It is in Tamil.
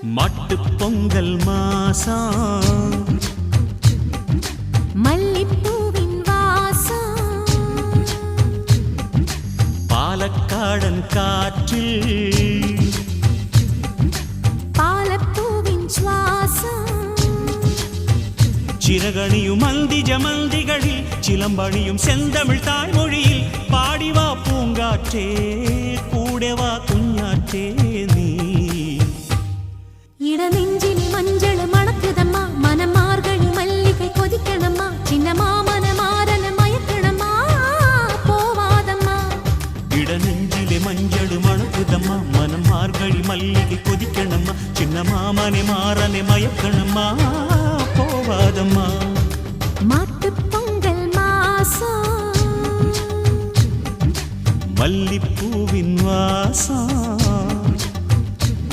மட்டு பொங்கல் மாசம் மல்லிப்பூவின் வாசம் பாலக்காடன் காற்றில் பாலப்பூவின் சுவாசம் சிறகணியும் மந்தி ஜமந்திகளில் சிலம்பணியும் செந்தமிழ் தாய்மொழியில் பாடிவா பூங்காற்றே கூடவா குஞ்ஞாற்றே நீ இடநெஞ்சிலே மஞ்சள் மணக்குதம்மா மனம் மார்கழி மல்லிகை கொதிக்கணம்மா சின்ன மாமன மாறன மயக்கணம்மா போவாதம்மா இடநெஞ்சிலே மஞ்சள் மணக்குதம்மா மனம் மார்கழி மல்லிகை கொதிக்கணம்மா சின்ன மாமனை மாறனை மயக்கணம்மா போவாதம்மா மாட்டுப் பொங்கல் மாசம் மல்லிப்பூவின் வாசம்